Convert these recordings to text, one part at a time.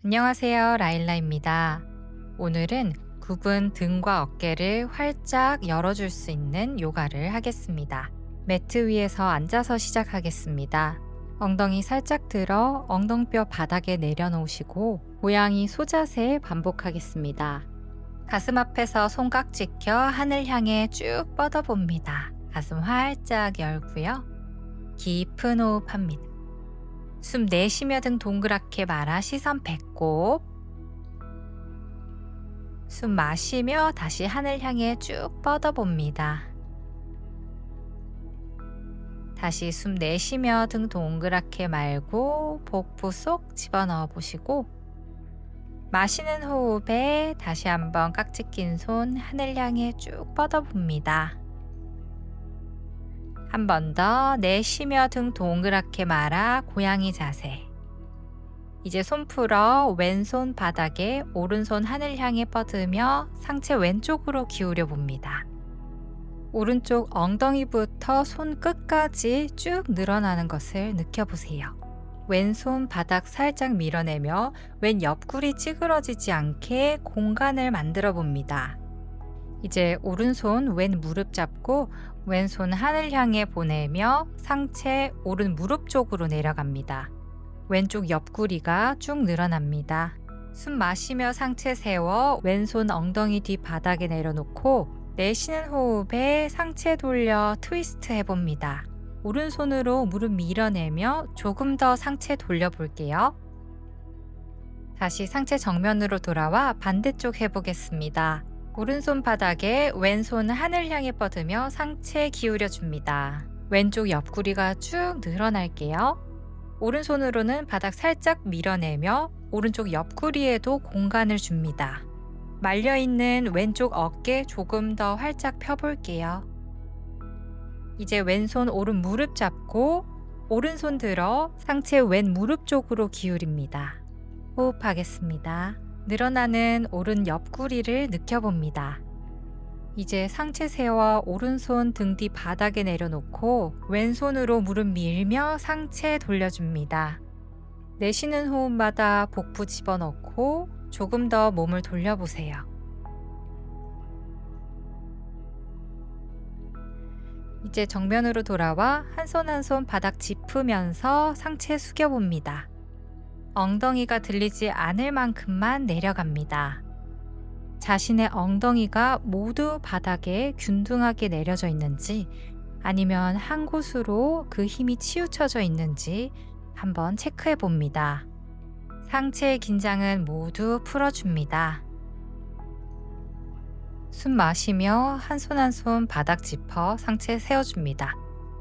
안녕하세요. 라일라입니다. 오늘은 굽은 등과 어깨를 활짝 열어줄 수 있는 요가를 하겠습니다. 매트 위에서 앉아서 시작하겠습니다. 엉덩이 살짝 들어 엉덩뼈 바닥에 내려놓으시고 고양이 소자세 반복하겠습니다. 가슴 앞에서 손깍지 껴 하늘 향해 쭉 뻗어봅니다. 가슴 활짝 열고요. 깊은 호흡합니다. 숨 내쉬며 등 동그랗게 말아 시선 배꼽. 숨 마시며 다시 하늘 향해 쭉 뻗어봅니다. 다시 숨 내쉬며 등 동그랗게 말고 복부 속 집어넣어 보시고 마시는 호흡에 다시 한번 깍지 낀 손 하늘 향해 쭉 뻗어봅니다. 한 번 더 내쉬며 등 동그랗게 말아 고양이 자세. 이제 손 풀어 왼손 바닥에 오른손 하늘 향해 뻗으며 상체 왼쪽으로 기울여 봅니다. 오른쪽 엉덩이부터 손 끝까지 쭉 늘어나는 것을 느껴보세요. 왼손 바닥 살짝 밀어내며 왼 옆구리 찌그러지지 않게 공간을 만들어 봅니다. 이제 오른손 왼 무릎 잡고 왼손 하늘 향해 보내며 상체 오른 무릎 쪽으로 내려갑니다. 왼쪽 옆구리가 쭉 늘어납니다. 숨 마시며 상체 세워 왼손 엉덩이 뒤 바닥에 내려놓고 내쉬는 호흡에 상체 돌려 트위스트 해봅니다. 오른손으로 무릎 밀어내며 조금 더 상체 돌려볼게요. 다시 상체 정면으로 돌아와 반대쪽 해보겠습니다. 오른손 바닥에 왼손 하늘 향해 뻗으며 상체 기울여줍니다. 왼쪽 옆구리가 쭉 늘어날게요. 오른손으로는 바닥 살짝 밀어내며 오른쪽 옆구리에도 공간을 줍니다. 말려있는 왼쪽 어깨 조금 더 활짝 펴볼게요. 이제 왼손 오른 무릎 잡고 오른손 들어 상체 왼 무릎 쪽으로 기울입니다. 호흡하겠습니다. 늘어나는 오른 옆구리를 느껴봅니다. 이제 상체 세워 오른손 등 뒤 바닥에 내려놓고 왼손으로 무릎 밀며 상체 돌려줍니다. 내쉬는 호흡마다 복부 집어넣고 조금 더 몸을 돌려보세요. 이제 정면으로 돌아와 한 손 한 손 바닥 짚으면서 상체 숙여봅니다. 엉덩이가 들리지 않을 만큼만 내려갑니다. 자신의 엉덩이가 모두 바닥에 균등하게 내려져 있는지 아니면 한 곳으로 그 힘이 치우쳐져 있는지 한번 체크해 봅니다. 상체의 긴장은 모두 풀어줍니다. 숨 마시며 한 손 한 손 바닥 짚어 상체 세워줍니다.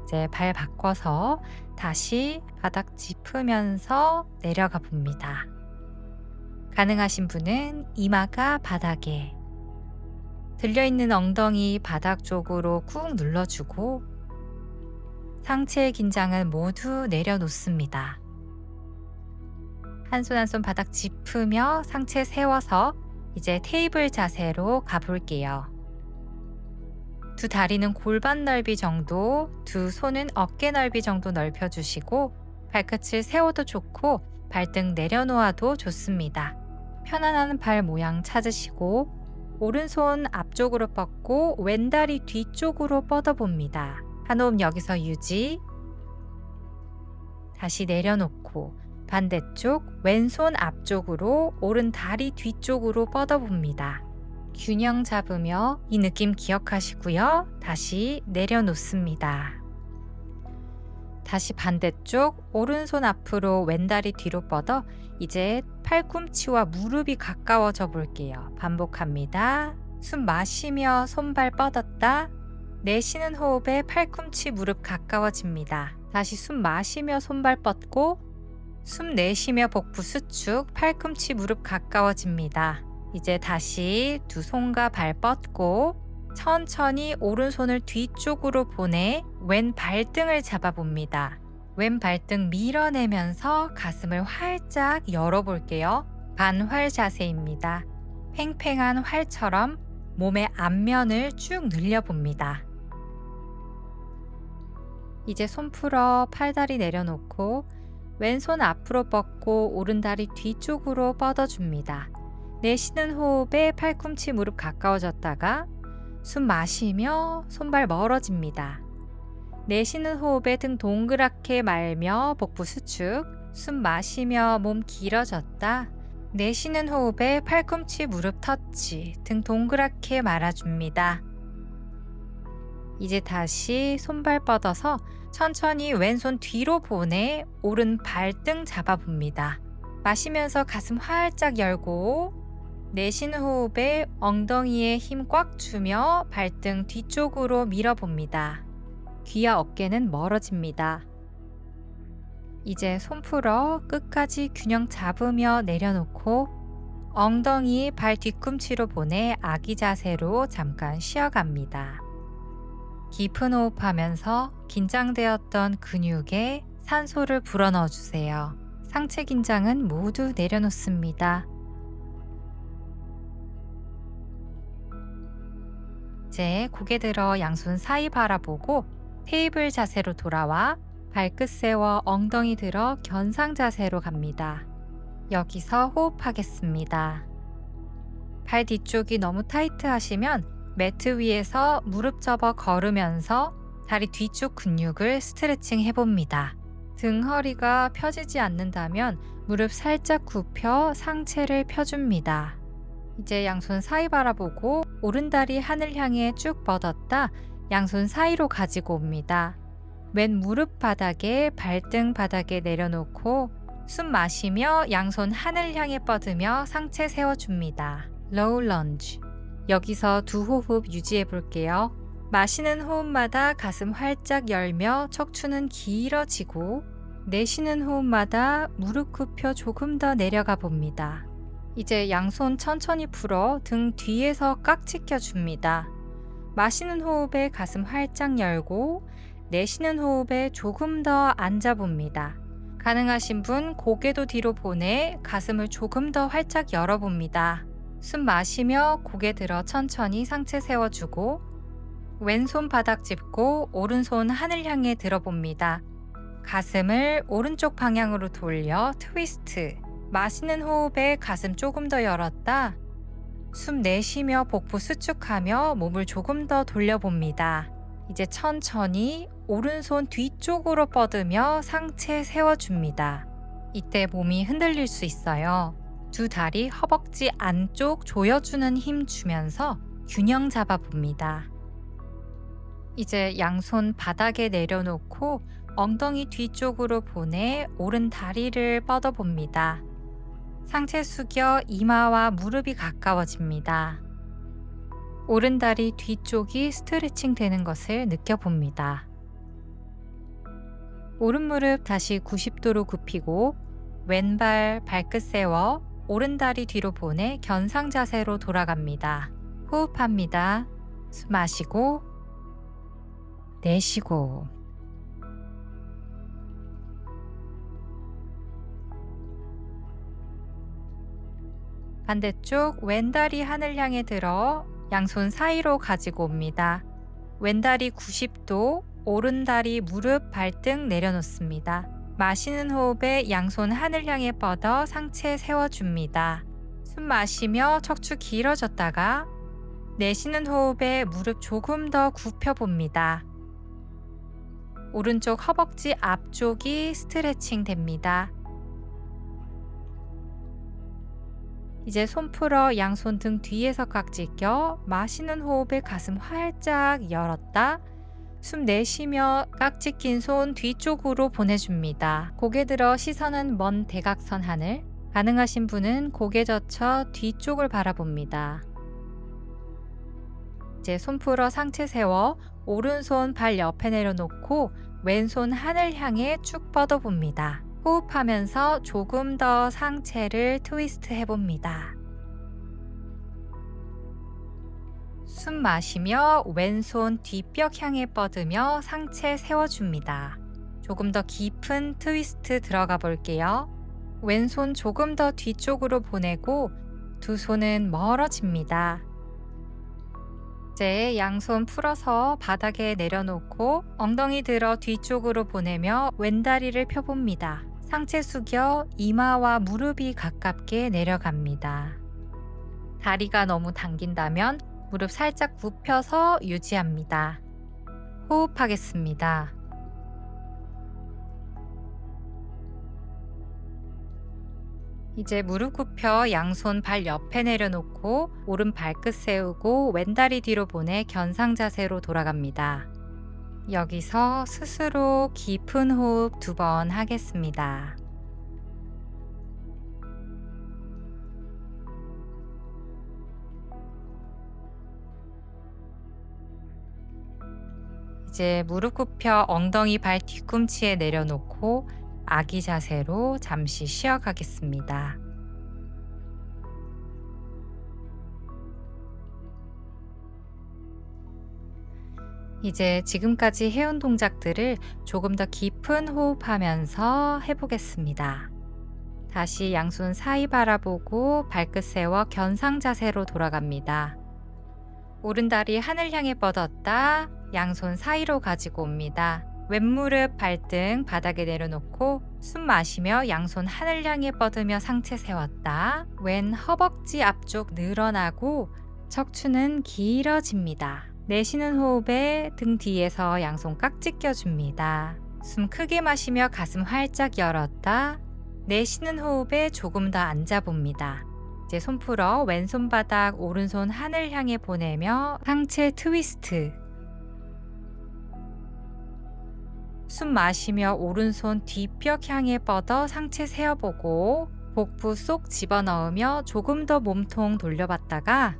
이제 발 바꿔서 다시 바닥 짚으면서 내려가 봅니다. 가능하신 분은 이마가 바닥에, 들려있는 엉덩이 바닥 쪽으로 꾹 눌러주고 상체의 긴장은 모두 내려놓습니다. 한 손 한 손 바닥 짚으며 상체 세워서 이제 테이블 자세로 가볼게요. 두 다리는 골반 넓이 정도, 두 손은 어깨 넓이 정도 넓혀주시고 발끝을 세워도 좋고 발등 내려놓아도 좋습니다. 편안한 발 모양 찾으시고 오른손 앞쪽으로 뻗고 왼다리 뒤쪽으로 뻗어봅니다. 한 호흡 여기서 유지. 다시 내려놓고 반대쪽 왼손 앞쪽으로 오른 다리 뒤쪽으로 뻗어봅니다. 균형 잡으며 이 느낌 기억하시고요. 다시 내려놓습니다. 다시 반대쪽 오른손 앞으로 왼다리 뒤로 뻗어 이제 팔꿈치와 무릎이 가까워져 볼게요. 반복합니다. 숨 마시며 손발 뻗었다. 내쉬는 호흡에 팔꿈치 무릎 가까워집니다. 다시 숨 마시며 손발 뻗고 숨 내쉬며 복부 수축 팔꿈치 무릎 가까워집니다. 이제 다시 두 손과 발 뻗고 천천히 오른손을 뒤쪽으로 보내 왼 발등을 잡아봅니다. 왼 발등 밀어내면서 가슴을 활짝 열어볼게요. 반활 자세입니다. 팽팽한 활처럼 몸의 앞면을 쭉 늘려봅니다. 이제 손 풀어 팔다리 내려놓고 왼손 앞으로 뻗고 오른다리 뒤쪽으로 뻗어줍니다. 내쉬는 호흡에 팔꿈치 무릎 가까워졌다가 숨 마시며 손발 멀어집니다. 내쉬는 호흡에 등 동그랗게 말며 복부 수축, 숨 마시며 몸 길어졌다. 내쉬는 호흡에 팔꿈치 무릎 터치, 등 동그랗게 말아줍니다. 이제 다시 손발 뻗어서 천천히 왼손 뒤로 보내 오른 발등 잡아봅니다. 마시면서 가슴 활짝 열고 내쉬는 호흡에 엉덩이에 힘 꽉 주며 발등 뒤쪽으로 밀어봅니다. 귀와 어깨는 멀어집니다. 이제 손 풀어 끝까지 균형 잡으며 내려놓고 엉덩이 발 뒤꿈치로 보내 아기 자세로 잠깐 쉬어갑니다. 깊은 호흡하면서 긴장되었던 근육에 산소를 불어넣어 주세요. 상체 긴장은 모두 내려놓습니다. 이제 고개 들어 양손 사이 바라보고 테이블 자세로 돌아와 발끝 세워 엉덩이 들어 견상 자세로 갑니다. 여기서 호흡하겠습니다. 발 뒤쪽이 너무 타이트하시면 매트 위에서 무릎 접어 걸으면서 다리 뒤쪽 근육을 스트레칭 해봅니다. 등 허리가 펴지지 않는다면 무릎 살짝 굽혀 상체를 펴줍니다. 이제 양손 사이 바라보고 오른다리 하늘 향해 쭉 뻗었다 양손 사이로 가지고 옵니다. 왼 무릎 바닥에 발등 바닥에 내려놓고 숨 마시며 양손 하늘 향해 뻗으며 상체 세워줍니다. 로우 런지. 여기서 두 호흡 유지해 볼게요. 마시는 호흡마다 가슴 활짝 열며 척추는 길어지고 내쉬는 호흡마다 무릎 굽혀 조금 더 내려가 봅니다. 이제 양손 천천히 풀어 등 뒤에서 깍지 껴줍니다. 마시는 호흡에 가슴 활짝 열고 내쉬는 호흡에 조금 더 앉아봅니다. 가능하신 분 고개도 뒤로 보내 가슴을 조금 더 활짝 열어봅니다. 숨 마시며 고개 들어 천천히 상체 세워주고 왼손 바닥 짚고 오른손 하늘 향해 들어봅니다. 가슴을 오른쪽 방향으로 돌려 트위스트. 마시는 호흡에 가슴 조금 더 열었다. 숨 내쉬며 복부 수축하며 몸을 조금 더 돌려봅니다. 이제 천천히 오른손 뒤쪽으로 뻗으며 상체 세워줍니다. 이때 몸이 흔들릴 수 있어요. 두 다리 허벅지 안쪽 조여주는 힘 주면서 균형 잡아봅니다. 이제 양손 바닥에 내려놓고 엉덩이 뒤쪽으로 보내 오른 다리를 뻗어봅니다. 상체 숙여 이마와 무릎이 가까워집니다. 오른 다리 뒤쪽이 스트레칭 되는 것을 느껴봅니다. 오른 무릎 다시 90도로 굽히고 왼발 발끝 세워 오른 다리 뒤로 보내 견상 자세로 돌아갑니다. 호흡합니다. 숨 마시고 내쉬고 반대쪽 왼다리 하늘 향해 들어 양손 사이로 가지고 옵니다. 왼다리 90도, 오른다리 무릎 발등 내려놓습니다. 마시는 호흡에 양손 하늘 향해 뻗어 상체 세워줍니다. 숨 마시며 척추 길어졌다가 내쉬는 호흡에 무릎 조금 더 굽혀봅니다. 오른쪽 허벅지 앞쪽이 스트레칭 됩니다. 이제 손 풀어 양손 등 뒤에서 깍지 껴 마시는 호흡에 가슴 활짝 열었다. 숨 내쉬며 깍지 낀 손 뒤쪽으로 보내줍니다. 고개 들어 시선은 먼 대각선 하늘. 가능하신 분은 고개 젖혀 뒤쪽을 바라봅니다. 이제 손 풀어 상체 세워 오른손 발 옆에 내려놓고 왼손 하늘 향해 쭉 뻗어봅니다. 호흡하면서 조금 더 상체를 트위스트 해봅니다. 숨 마시며 왼손 뒷벽 향해 뻗으며 상체 세워줍니다. 조금 더 깊은 트위스트 들어가 볼게요. 왼손 조금 더 뒤쪽으로 보내고 두 손은 멀어집니다. 이제 양손 풀어서 바닥에 내려놓고 엉덩이 들어 뒤쪽으로 보내며 왼다리를 펴봅니다. 상체 숙여 이마와 무릎이 가깝게 내려갑니다. 다리가 너무 당긴다면 무릎 살짝 굽혀서 유지합니다. 호흡하겠습니다. 이제 무릎 굽혀 양손 발 옆에 내려놓고 오른 발끝 세우고 왼다리 뒤로 보내 견상 자세로 돌아갑니다. 여기서 스스로 깊은 호흡 2번 하겠습니다. 이제 무릎 굽혀 엉덩이 발 뒤꿈치에 내려놓고 아기 자세로 잠시 쉬어가겠습니다. 이제 지금까지 해온 동작들을 조금 더 깊은 호흡하면서 해보겠습니다. 다시 양손 사이 바라보고 발끝 세워 견상 자세로 돌아갑니다. 오른다리 하늘 향해 뻗었다 양손 사이로 가지고 옵니다. 왼무릎 발등 바닥에 내려놓고 숨 마시며 양손 하늘 향해 뻗으며 상체 세웠다. 왼 허벅지 앞쪽 늘어나고 척추는 길어집니다. 내쉬는 호흡에 등 뒤에서 양손 깍지 껴줍니다. 숨 크게 마시며 가슴 활짝 열었다. 내쉬는 호흡에 조금 더 앉아봅니다. 이제 손 풀어 왼손 바닥 오른손 하늘 향해 보내며 상체 트위스트. 숨 마시며 오른손 뒷벽 향해 뻗어 상체 세어보고 복부 쏙 집어넣으며 조금 더 몸통 돌려봤다가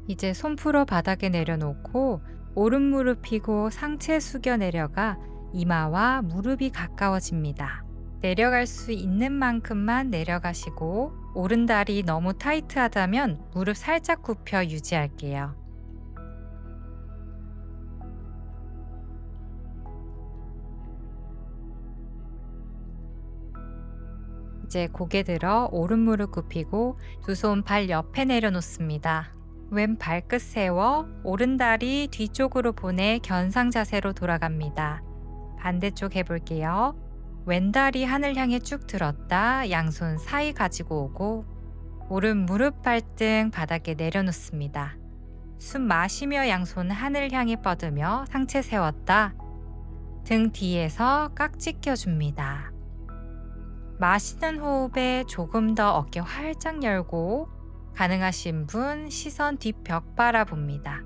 이제 손 풀어 바닥에 내려놓고 오른 무릎 펴고 상체 숙여 내려가 이마와 무릎이 가까워집니다. 내려갈 수 있는 만큼만 내려가시고 오른 다리 너무 타이트하다면 무릎 살짝 굽혀 유지할게요. 이제 고개 들어 오른 무릎 굽히고 두 손 발 옆에 내려놓습니다. 왼 발끝 세워 오른 다리 뒤쪽으로 보내 견상 자세로 돌아갑니다. 반대쪽 해볼게요. 왼 다리 하늘 향해 쭉 들었다 양손 사이 가지고 오고 오른 무릎 발등 바닥에 내려놓습니다. 숨 마시며 양손 하늘 향해 뻗으며 상체 세웠다. 등 뒤에서 깍지 껴줍니다. 마시는 호흡에 조금 더 어깨 활짝 열고 가능하신 분 시선 뒷벽 바라봅니다.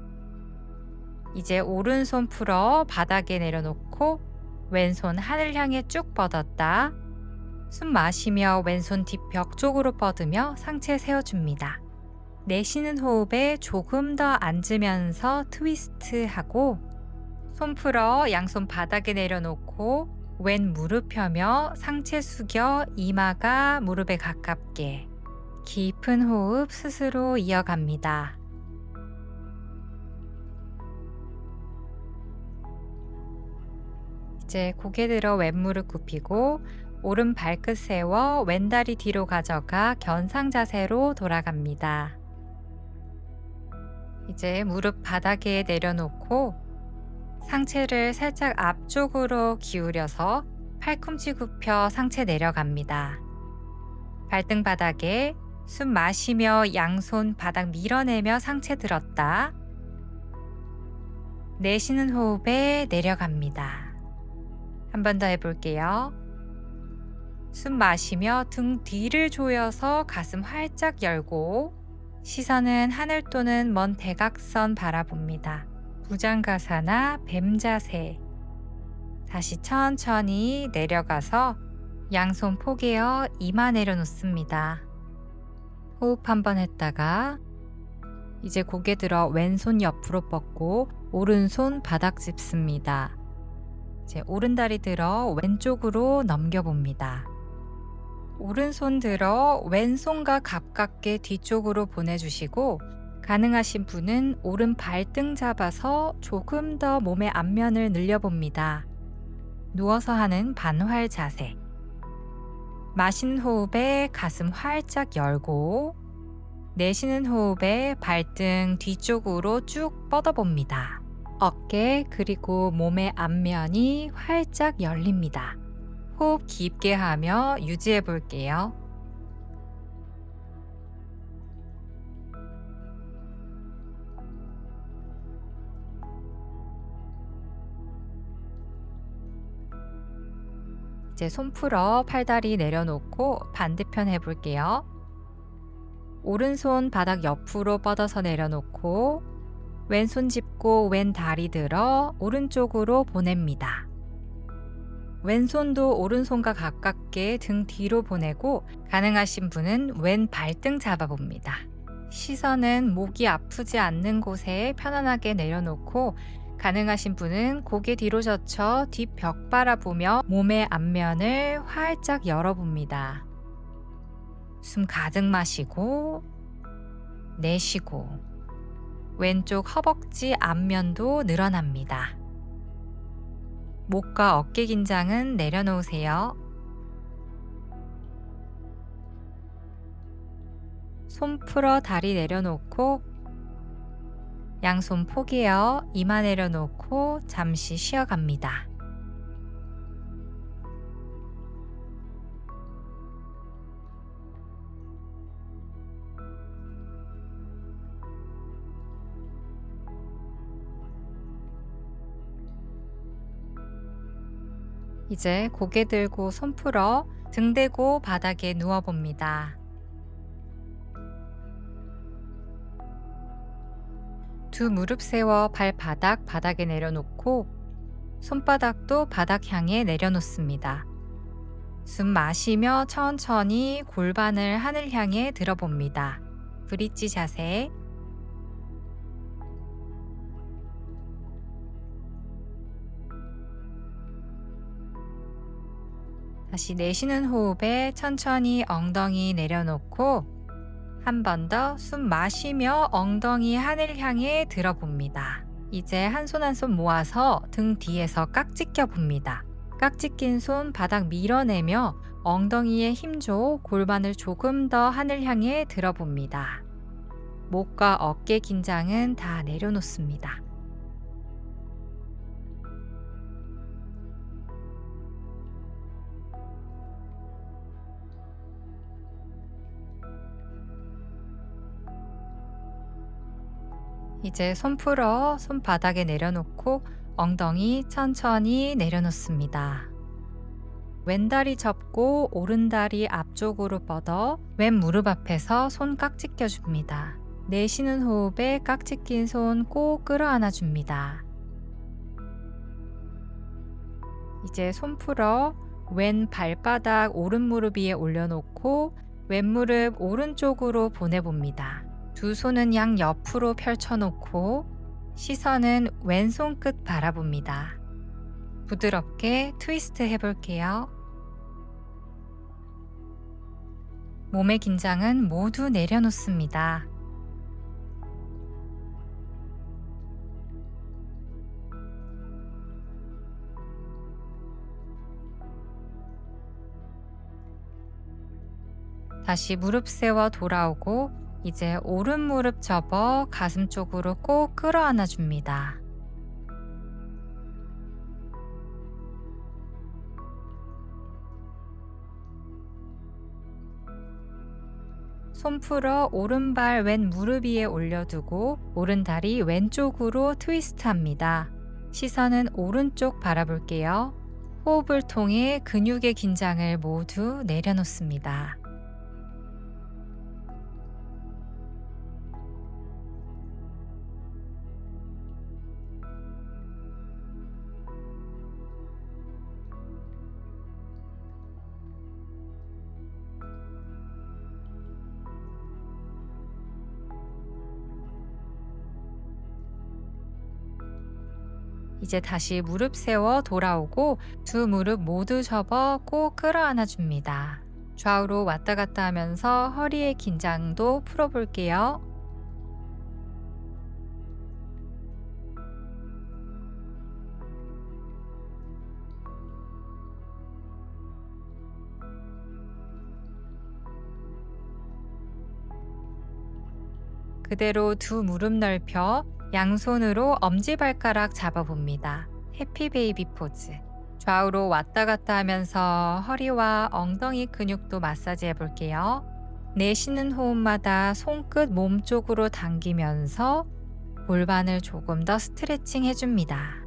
이제 오른손 풀어 바닥에 내려놓고 왼손 하늘 향해 쭉 뻗었다. 숨 마시며 왼손 뒷벽 쪽으로 뻗으며 상체 세워줍니다. 내쉬는 호흡에 조금 더 앉으면서 트위스트 하고 손 풀어 양손 바닥에 내려놓고 왼 무릎 펴며 상체 숙여 이마가 무릎에 가깝게 깊은 호흡 스스로 이어갑니다. 이제 고개 들어 왼무릎 굽히고 오른 발끝 세워 왼다리 뒤로 가져가 견상 자세로 돌아갑니다. 이제 무릎 바닥에 내려놓고 상체를 살짝 앞쪽으로 기울여서 팔꿈치 굽혀 상체 내려갑니다. 발등 바닥에 숨 마시며 양손 바닥 밀어내며 상체 들었다. 내쉬는 호흡에 내려갑니다. 한 번 더 해볼게요. 숨 마시며 등 뒤를 조여서 가슴 활짝 열고 시선은 하늘 또는 먼 대각선 바라봅니다. 부장가사나 뱀 자세. 다시 천천히 내려가서 양손 포개어 이마 내려놓습니다. 호흡 한번 했다가 이제 고개 들어 왼손 옆으로 뻗고 오른손 바닥 짚습니다. 이제 오른다리 들어 왼쪽으로 넘겨봅니다. 오른손 들어 왼손과 가깝게 뒤쪽으로 보내주시고 가능하신 분은 오른 발등 잡아서 조금 더 몸의 앞면을 늘려봅니다. 누워서 하는 반활 자세. 마시는 호흡에 가슴 활짝 열고 내쉬는 호흡에 발등 뒤쪽으로 쭉 뻗어봅니다. 어깨 그리고 몸의 앞면이 활짝 열립니다. 호흡 깊게 하며 유지해 볼게요. 이제 손 풀어 팔다리 내려놓고 반대편 해볼게요. 오른손 바닥 옆으로 뻗어서 내려놓고 왼손 짚고 왼 다리 들어 오른쪽으로 보냅니다. 왼손도 오른손과 가깝게 등 뒤로 보내고 가능하신 분은 왼 발등 잡아봅니다. 시선은 목이 아프지 않는 곳에 편안하게 내려놓고 가능하신 분은 고개 뒤로 젖혀 뒷벽 바라보며 몸의 앞면을 활짝 열어봅니다. 숨 가득 마시고 내쉬고 왼쪽 허벅지 앞면도 늘어납니다. 목과 어깨 긴장은 내려놓으세요. 손 풀어 다리 내려놓고 양손 포개어 이마 내려놓고 잠시 쉬어갑니다. 이제 고개 들고 손 풀어 등 대고 바닥에 누워봅니다. 두 무릎 세워 발바닥 바닥에 내려놓고 손바닥도 바닥 향해 내려놓습니다. 숨 마시며 천천히 골반을 하늘 향해 들어봅니다. 브릿지 자세. 다시 내쉬는 호흡에 천천히 엉덩이 내려놓고 한 번 더 숨 마시며 엉덩이 하늘 향해 들어봅니다. 이제 한 손 한 손 모아서 등 뒤에서 깍지 껴봅니다. 깍지 낀 손 바닥 밀어내며 엉덩이에 힘줘 골반을 조금 더 하늘 향해 들어봅니다. 목과 어깨 긴장은 다 내려놓습니다. 이제 손 풀어 손바닥에 내려놓고 엉덩이 천천히 내려놓습니다. 왼다리 접고 오른다리 앞쪽으로 뻗어 왼 무릎 앞에서 손 깍지 껴줍니다. 내쉬는 호흡에 깍지 낀 손 꼭 끌어안아 줍니다. 이제 손 풀어 왼 발바닥 오른 무릎 위에 올려놓고 왼 무릎 오른쪽으로 보내봅니다. 두 손은 양 옆으로 펼쳐놓고 시선은 왼손 끝 바라봅니다. 부드럽게 트위스트 해볼게요. 몸의 긴장은 모두 내려놓습니다. 다시 무릎 세워 돌아오고 이제 오른 무릎 접어 가슴 쪽으로 꼭 끌어안아 줍니다. 손 풀어 오른발 왼 무릎 위에 올려두고 오른다리 왼쪽으로 트위스트 합니다. 시선은 오른쪽 바라볼게요. 호흡을 통해 근육의 긴장을 모두 내려놓습니다. 이제 다시 무릎 세워 돌아오고 두 무릎 모두 접어 꼭 끌어안아 줍니다. 좌우로 왔다 갔다 하면서 허리의 긴장도 풀어볼게요. 그대로 두 무릎 넓혀 양손으로 엄지발가락 잡아봅니다. 해피 베이비 포즈. 좌우로 왔다 갔다 하면서 허리와 엉덩이 근육도 마사지 해볼게요. 내쉬는 호흡마다 손끝 몸쪽으로 당기면서 골반을 조금 더 스트레칭 해줍니다.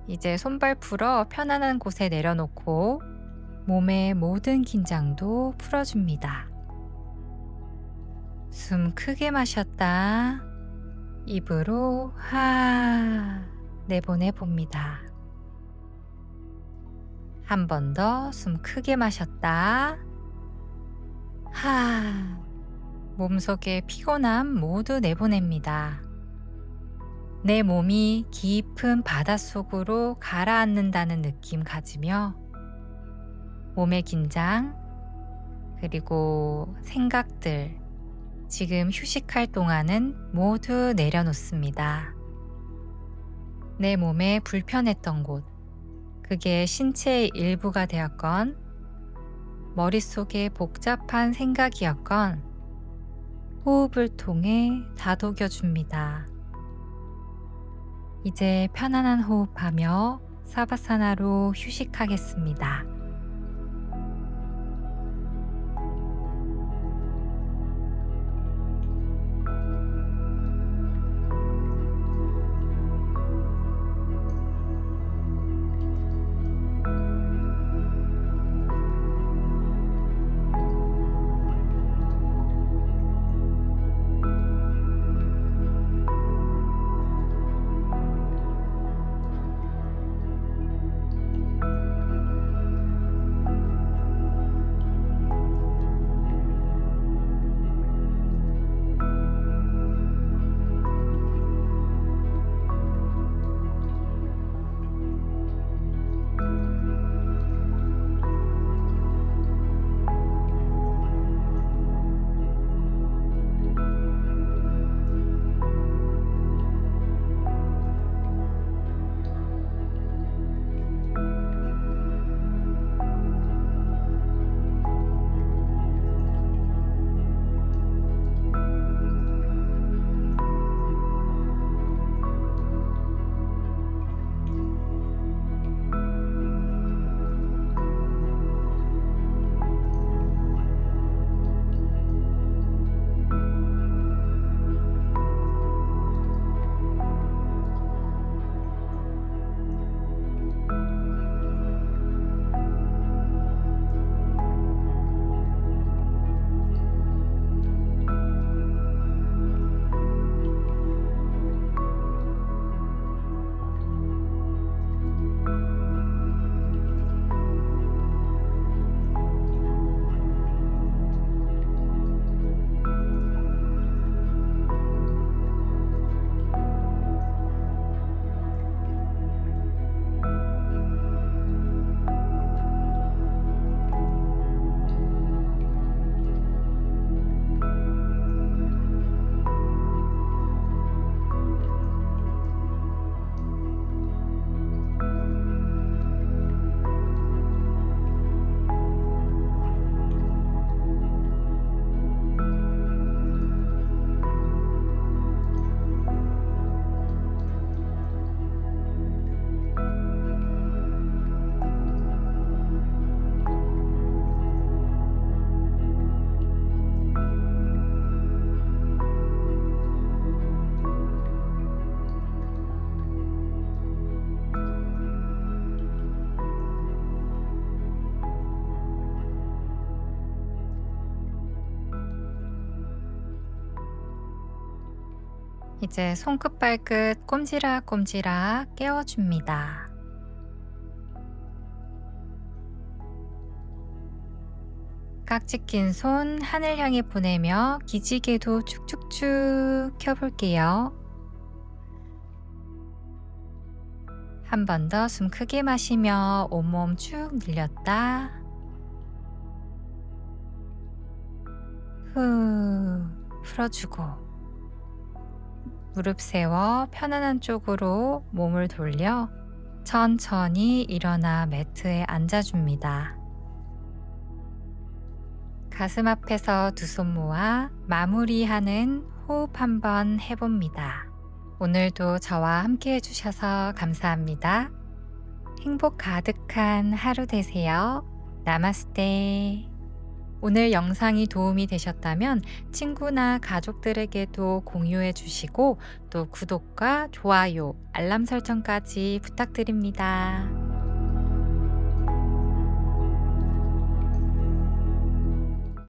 이제 손발 풀어 편안한 곳에 내려놓고 몸의 모든 긴장도 풀어줍니다. 숨 크게 마셨다. 입으로 하 내보내 봅니다. 한 번 더 숨 크게 마셨다. 하 몸속의 피곤함 모두 내보냅니다. 내 몸이 깊은 바닷속으로 가라앉는다는 느낌 가지며 몸의 긴장 그리고 생각들 지금 휴식할 동안은 모두 내려놓습니다. 내 몸에 불편했던 곳 그게 신체의 일부가 되었건 머릿속에 복잡한 생각이었건 호흡을 통해 다독여줍니다. 이제 편안한 호흡하며 사바사나로 휴식하겠습니다. 이제 손끝 발끝 꼼지락꼼지락 깨워줍니다. 깍지 낀 손 하늘 향해 보내며 기지개도 축축축 켜볼게요. 한 번 더 숨 크게 마시며 온몸 쭉 늘렸다. 후 풀어주고 무릎 세워 편안한 쪽으로 몸을 돌려 천천히 일어나 매트에 앉아줍니다. 가슴 앞에서 두 손 모아 마무리하는 호흡 한번 해봅니다. 오늘도 저와 함께 해주셔서 감사합니다. 행복 가득한 하루 되세요. 나마스테. 오늘 영상이 도움이 되셨다면 친구나 가족들에게도 공유해 주시고 또 구독과 좋아요, 알람 설정까지 부탁드립니다.